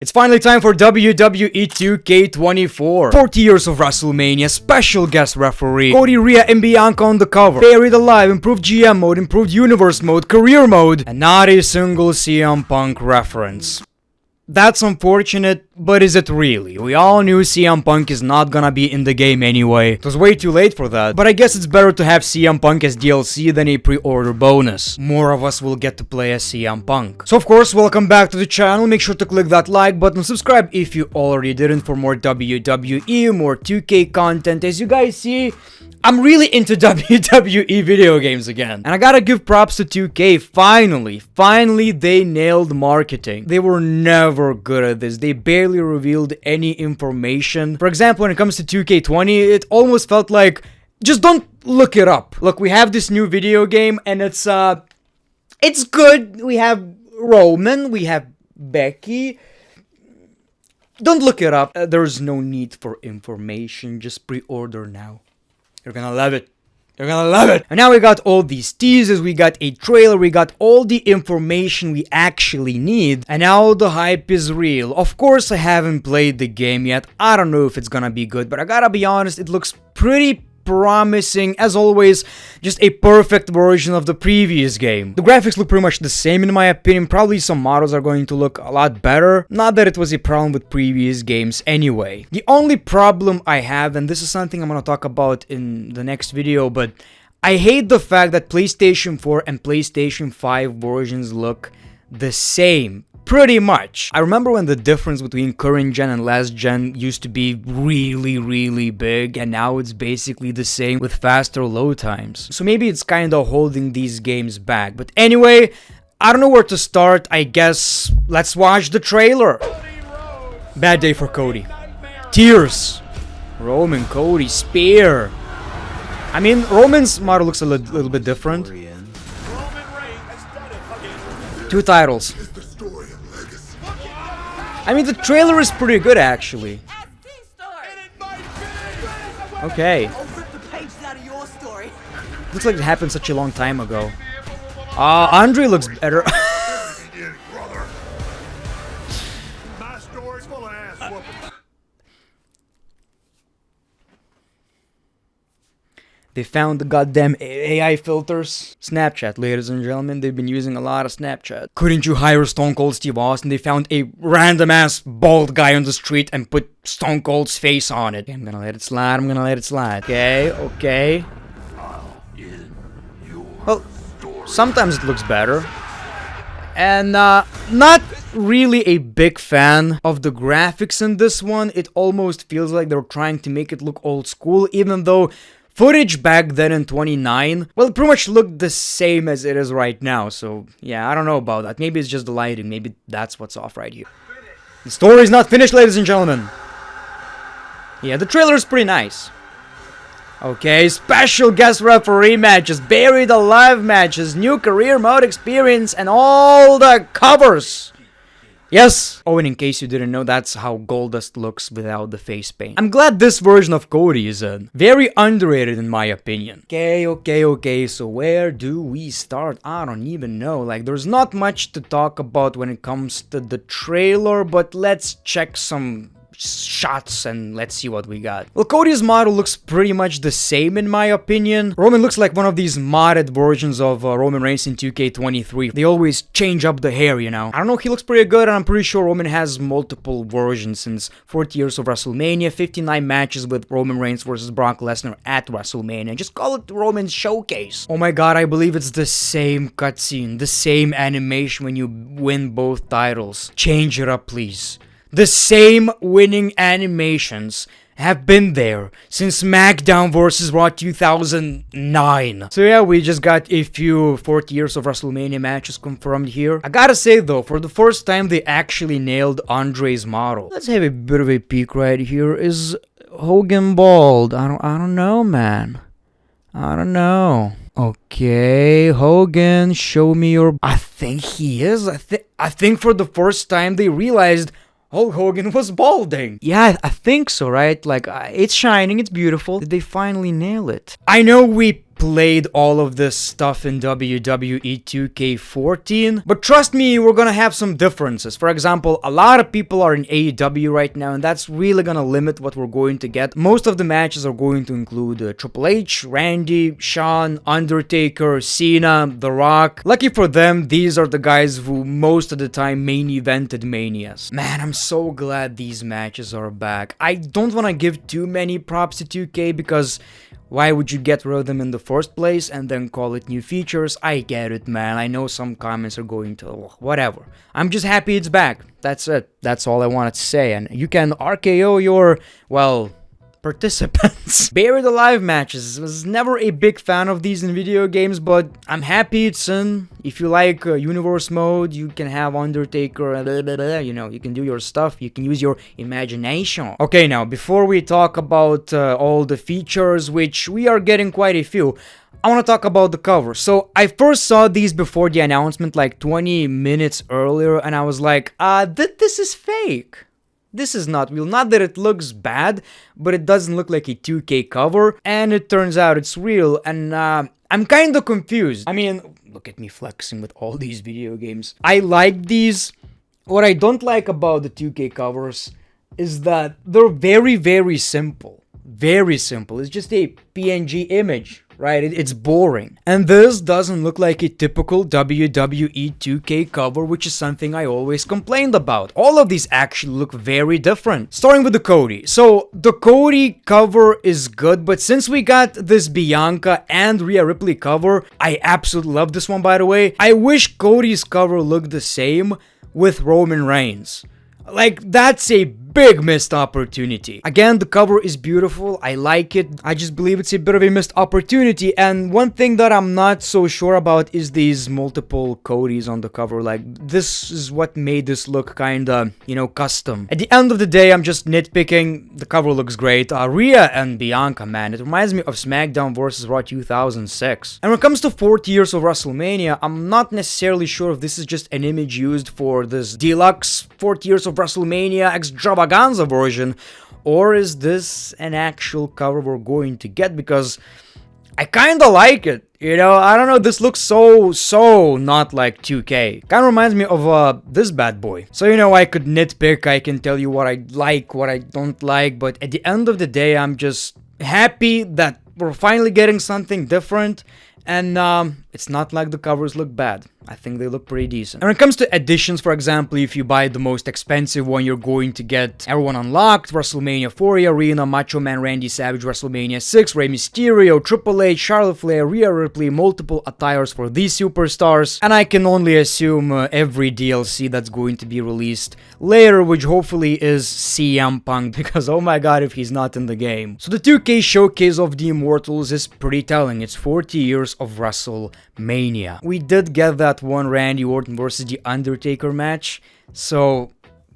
It's finally time for WWE 2K24. 40 years of WrestleMania, special guest referee, Cody, Rhea, and Bianca on the cover. Buried alive, improved GM mode, improved universe mode, career mode, and not a single CM Punk reference. That's unfortunate, but is it really? We all knew CM Punk is not gonna be in the game anyway. It was way too late for that, but I guess it's better to have CM Punk as DLC than a pre-order bonus. More of us will get to play as CM Punk. So of course, welcome back to the channel. Make sure to click that like button, subscribe if you already didn't for more WWE, more 2K content. As you guys see, I'm really into WWE video games again. And I gotta give props to 2K, finally they nailed marketing. They were never good at this. They barely revealed any information. For example, when it comes to 2K20, it almost felt like, just don't look it up. Look, we have this new video game and it's good. We have Roman, we have Becky. Don't look it up. There's no need for information. Just pre-order now. You're gonna love it. You're gonna love it. And now we got all these teasers, we got a trailer, we got all the information we actually need. And now the hype is real. Of course, I haven't played the game yet. I don't know if it's gonna be good, but I gotta be honest, it looks pretty promising. As always, just a perfect version of the previous game. The graphics look pretty much the same in my opinion. Probably some models are going to look a lot better. Not that it was a problem with previous games anyway. The only problem I have, and this is something I'm gonna talk about in the next video, but I hate the fact that PlayStation 4 and PlayStation 5 versions look the same. Pretty much. I remember when the difference between current gen and last gen used to be really big, and now it's basically the same with faster load times. So maybe it's kind of holding these games back. But anyway, I don't know where to start. I guess let's watch the trailer. Bad day for Cody. Tears. Roman, Cody, spear. I mean, Roman's model looks a little bit different. 2 titles. I mean, the trailer is pretty good, actually. Okay. Looks like it happened such a long time ago. Andre looks better. They found the goddamn AI filters. Snapchat, ladies and gentlemen, they've been using a lot of Snapchat. Couldn't you hire Stone Cold Steve Austin? They found a random ass bald guy on the street and put Stone Cold's face on it. Okay, I'm gonna let it slide, I'm gonna let it slide. Okay. Well, sometimes it looks better. And not really a big fan of the graphics in this one. It almost feels like they're trying to make it look old school, even though footage back then in 29, well, it pretty much looked the same as it is right now. So, yeah, I don't know about that. Maybe it's just the lighting. Maybe that's what's off right here. The story's not finished, ladies and gentlemen. Yeah, the trailer is pretty nice. Okay, special guest referee matches, buried alive matches, new career mode experience, and all the covers. Yes! Oh, and in case you didn't know, that's how Goldust looks without the face paint. I'm glad this version of Cody is very underrated in my opinion. Okay, so where do we start? I don't even know. Like, there's not much to talk about when it comes to the trailer, but let's check some shots and let's see what we got. Well, Cody's model looks pretty much the same in my opinion. Roman looks like one of these modded versions of Roman Reigns in 2K23. They always change up the hair, you know. I don't know, he looks pretty good, and I'm pretty sure Roman has multiple versions since 40 years of WrestleMania, 59 matches with Roman Reigns versus Brock Lesnar at WrestleMania. Just call it Roman's Showcase. Oh my god, I believe it's the same cutscene, the same animation when you win both titles. Change it up, please. The same winning animations have been there since SmackDown vs. Raw 2009. So yeah, we just got a few 40 years of WrestleMania matches confirmed here. I gotta say though, for the first time they actually nailed Andre's model. Let's have a bit of a peek right here. Is Hogan bald? I don't know, man. I don't know. Okay, Hogan, show me your... I think he is. I think for the first time they realized Hulk Hogan was balding. Yeah, I think so, right? Like, it's shining, it's beautiful. Did they finally nail it? I know we played all of this stuff in WWE 2K14, but trust me, we're gonna have some differences. For example, a lot of people are in AEW right now, and that's really gonna limit what we're going to get. Most of the matches are going to include Triple H, Randy, Shawn, Undertaker, Cena, The Rock. Lucky for them, these are the guys who most of the time main evented Manias. Man, I'm so glad these matches are back. I don't want to give too many props to 2K because why would you get rid of them in the first place and then call it new features? I get it, man. I know some comments are going to, whatever. I'm just happy it's back. That's it. That's all I wanted to say. And you can RKO your, well, participants. Buried Alive matches. Was never a big fan of these in video games, but I'm happy it's in. If you like universe mode, you can have Undertaker, you know, you can do your stuff, you can use your imagination. Okay, now, before we talk about all the features, which we are getting quite a few, I want to talk about the cover. So, I first saw these before the announcement, like 20 minutes earlier, and I was like, this is fake. This is not real. Not that it looks bad, but it doesn't look like a 2K cover, and it turns out it's real, and I'm kind of confused. I mean, look at me flexing with all these video games. I like these. What I don't like about the 2K covers is that they're very, very simple. Very simple. It's just a PNG image, right? It's boring. And this doesn't look like a typical WWE 2K cover, which is something I always complained about. All of these actually look very different. Starting with the Cody. So, the Cody cover is good, but since we got this Bianca and Rhea Ripley cover, I absolutely love this one, by the way. I wish Cody's cover looked the same with Roman Reigns. Like, that's a big missed opportunity. Again, the cover is beautiful. I like it. I just believe it's a bit of a missed opportunity. And one thing that I'm not so sure about is these multiple Codys on the cover. Like, this is what made this look kinda, you know, custom. At the end of the day, I'm just nitpicking. The cover looks great. Rhea and Bianca, man, it reminds me of SmackDown vs. Raw 2006. And when it comes to 40 Years of WrestleMania, I'm not necessarily sure if this is just an image used for this deluxe 40 Years of WrestleMania extravaganza version, or is this an actual cover we're going to get, because I kinda like it, you know. I don't know, this looks so not like 2K. Kinda reminds me of this bad boy. So, you know, I could nitpick, I can tell you what I like, what I don't like, but at the end of the day, I'm just happy that we're finally getting something different, and it's not like the covers look bad. I think they look pretty decent. And when it comes to additions, for example, if you buy the most expensive one, you're going to get everyone unlocked, WrestleMania 4 Arena, Macho Man Randy Savage, WrestleMania 6, Rey Mysterio, Triple H, Charlotte Flair, Rhea Ripley, multiple attires for these superstars, and I can only assume every DLC that's going to be released later, which hopefully is CM Punk, because oh my god if he's not in the game. So the 2K showcase of the Immortals is pretty telling. It's 40 years of WrestleMania. We did get that one Randy Orton versus The Undertaker match, so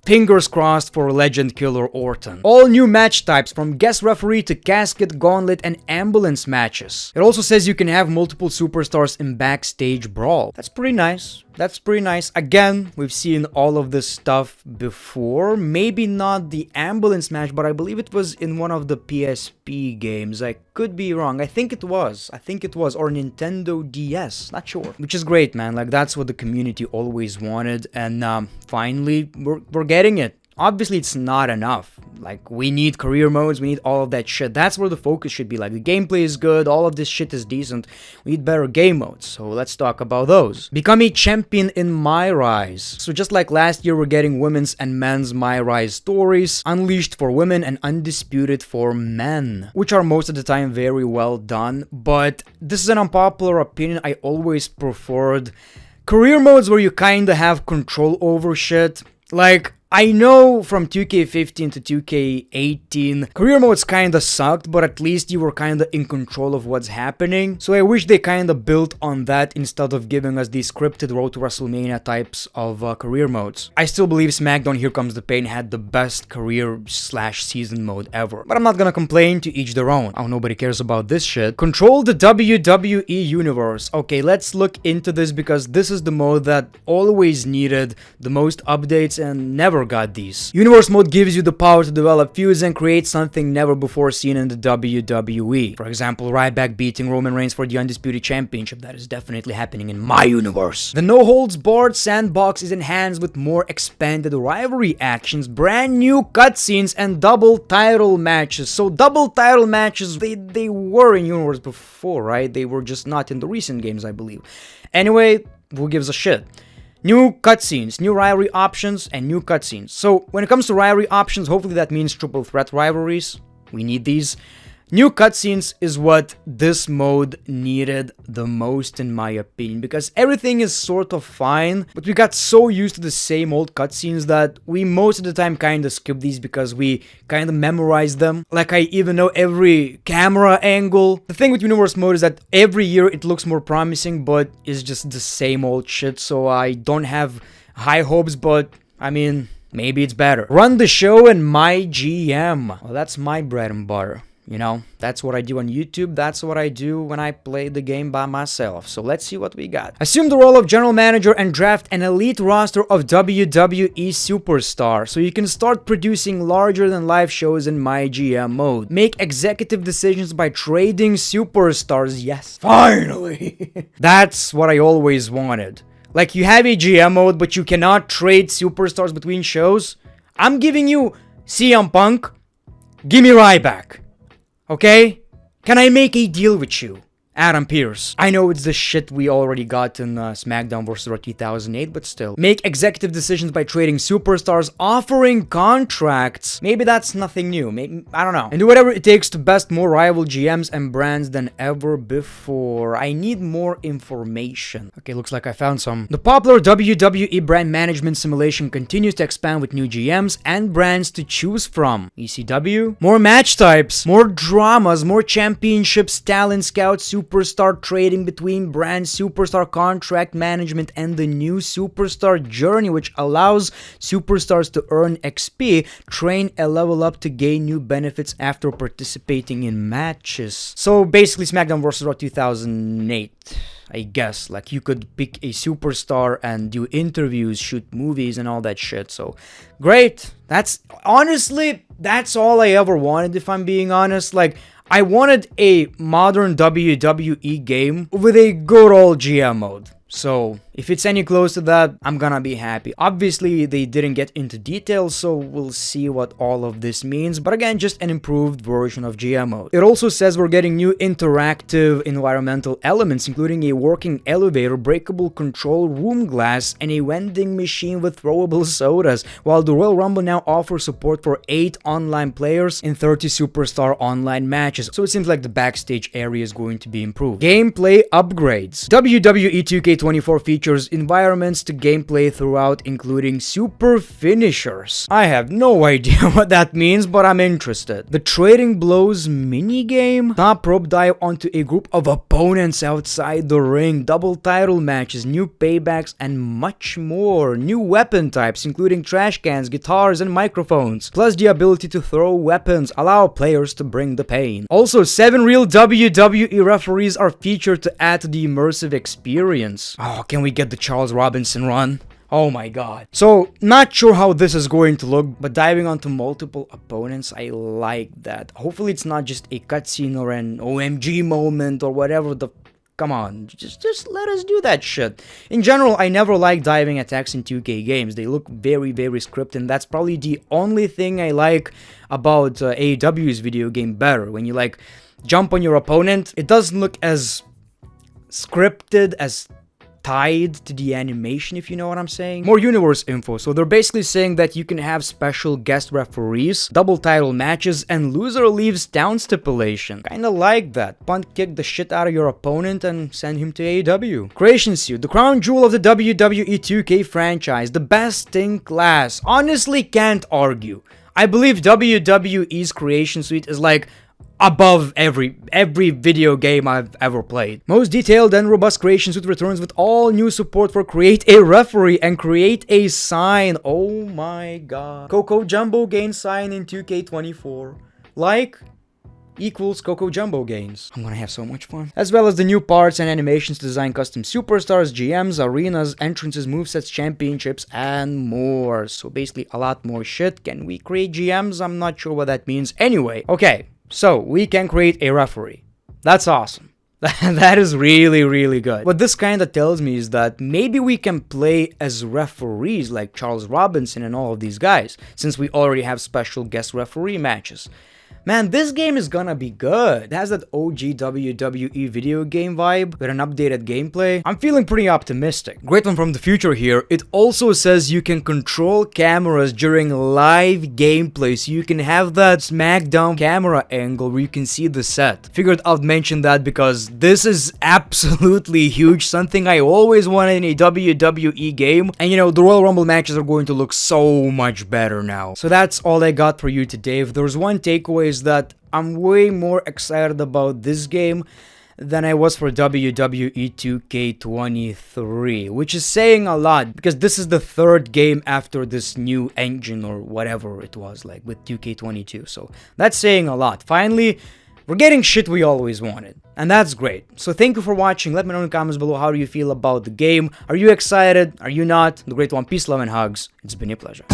fingers crossed for Legend Killer Orton. All new match types from guest referee to casket, gauntlet, and ambulance matches. It also says you can have multiple superstars in backstage brawl. That's pretty nice. That's pretty nice. Again, we've seen all of this stuff before. Maybe not the ambulance match, but I believe it was in one of the PSP games. I could be wrong. I think it was. Or Nintendo DS. Not sure. Which is great, man. Like, that's what the community always wanted. And finally, we're getting it. Obviously, it's not enough. Like, we need career modes, we need all of that shit. That's where the focus should be. Like, the gameplay is good, all of this shit is decent. We need better game modes, so let's talk about those. Become a champion in My Rise. So just like last year, we're getting women's and men's My Rise stories, Unleashed for women and Undisputed for men, which are most of the time very well done. But this is an unpopular opinion. I always preferred career modes where you kinda have control over shit. Like, I know from 2K15 to 2K18, career modes kinda sucked, but at least you were kinda in control of what's happening. So I wish they kinda built on that instead of giving us these scripted Road to WrestleMania types of career modes. I still believe SmackDown Here Comes the Pain had the best career/season mode ever. But I'm not gonna complain, to each their own. Oh, nobody cares about this shit. Control the WWE Universe. Okay, let's look into this because this is the mode that always needed the most updates and never never got these. Universe mode gives you the power to develop feuds and create something never before seen in the WWE. For example, Ryback beating Roman Reigns for the Undisputed Championship. That is definitely happening in my universe. The no-holds-barred sandbox is enhanced with more expanded rivalry actions, brand new cutscenes, and double title matches. So double title matches, they were in universe before, right? They were just not in the recent games, I believe. Anyway, who gives a shit? New cutscenes, new rivalry options, and new cutscenes. So when it comes to rivalry options, hopefully that means triple threat rivalries. We need these. New cutscenes is what this mode needed the most, in my opinion, because everything is sort of fine, but we got so used to the same old cutscenes that we most of the time kind of skip these because we kind of memorize them. Like, I even know every camera angle. The thing with Universe mode is that every year it looks more promising, but it's just the same old shit, so I don't have high hopes, but I mean, maybe it's better. Run the show in MyGM. Well, that's my bread and butter. You know, that's what I do on YouTube, that's what I do when I play the game by myself. So let's see what we got. Assume the role of general manager and draft an elite roster of WWE superstars, so you can start producing larger than life shows in MyGM mode. Make executive decisions by trading superstars. Yes, finally! That's what I always wanted. Like, you have a GM mode, but you cannot trade superstars between shows. I'm giving you CM Punk, give me Ryback. Okay? Can I make a deal with you, Adam Pearce? I know it's the shit we already got in SmackDown vs. Raw 2008, but still. Make executive decisions by trading superstars, offering contracts. Maybe that's nothing new. Maybe, I don't know. And do whatever it takes to best more rival GMs and brands than ever before. I need more information. Okay, looks like I found some. The popular WWE brand management simulation continues to expand with new GMs and brands to choose from. ECW? More match types, more dramas, more championships, talent scouts, superstar trading between brands, superstar contract management, and the new superstar journey, which allows superstars to earn XP, train and level up to gain new benefits after participating in matches. So basically SmackDown vs. Raw 2008. I guess, like, you could pick a superstar and do interviews, shoot movies, and all that shit. So, great. That's, honestly, that's all I ever wanted, if I'm being honest. Like, I wanted a modern WWE game with a good old GM mode. So, if it's any close to that, I'm gonna be happy. Obviously, they didn't get into details, so we'll see what all of this means. But again, just an improved version of GM mode. It also says we're getting new interactive environmental elements, including a working elevator, breakable control room glass, and a vending machine with throwable sodas, while the Royal Rumble now offers support for 8 online players in 30 superstar online matches. So it seems like the backstage area is going to be improved. Gameplay upgrades. WWE 2K24 features environments to gameplay throughout, including super finishers. I have no idea what that means, but I'm interested. The Trading Blows minigame, top rope dive onto a group of opponents outside the ring, double title matches, new paybacks, and much more. New weapon types, including trash cans, guitars, and microphones, plus the ability to throw weapons, allow players to bring the pain. Also, 7 real WWE referees are featured to add to the immersive experience. Oh, can we get the Charles Robinson run? Oh my god. So, not sure how this is going to look, but diving onto multiple opponents, I like that. Hopefully it's not just a cutscene or an OMG moment or whatever the... Come on, just let us do that shit. In general, I never like diving attacks in 2K games. They look very, very scripted, and that's probably the only thing I like about AEW's video game better. When you, like, jump on your opponent, it doesn't look as scripted, as tied to the animation, if you know what I'm saying. More universe info. So they're basically saying that you can have special guest referees, double title matches, and loser leaves down stipulation. Kinda like that. Punt kick the shit out of your opponent and send him to AEW. Creation Suit, the crown jewel of the WWE 2K franchise, the best in class. Honestly, can't argue. I believe WWE's Creation Suite is like above every video game I've ever played. Most detailed and robust Creation Suite returns with all new support for Create a Referee and Create a Sign. Oh my god. Coco Jumbo gain sign in 2K24. Like, equals Coco Jumbo gains. I'm gonna have so much fun. As well as the new parts and animations to design custom superstars, GMs, arenas, entrances, movesets, championships, and more. So basically a lot more shit. Can we create GMs? I'm not sure what that means. Anyway, okay, so we can create a referee. That's awesome. That is really, really good. What this kinda tells me is that maybe we can play as referees like Charles Robinson and all of these guys, since we already have special guest referee matches. Man, this game is gonna be good. It has that OG WWE video game vibe with an updated gameplay. I'm feeling pretty optimistic. Great one from the future here. It also says you can control cameras during live gameplay, so you can have that SmackDown camera angle where you can see the set. Figured I'd mention that because this is absolutely huge, something I always wanted in a WWE game. And you know, the Royal Rumble matches are going to look so much better now. So that's all I got for you today. If there's one takeaway, is that I'm way more excited about this game than I was for WWE 2K24, which is saying a lot because this is the third game after this new engine or whatever it was, like with 2K22. So that's saying a lot. Finally, we're getting shit we always wanted, and that's great. So thank you for watching. Let me know in the comments below, how do you feel about the game? Are you excited? Are you not? The Great One, peace, love, and hugs. It's been a pleasure.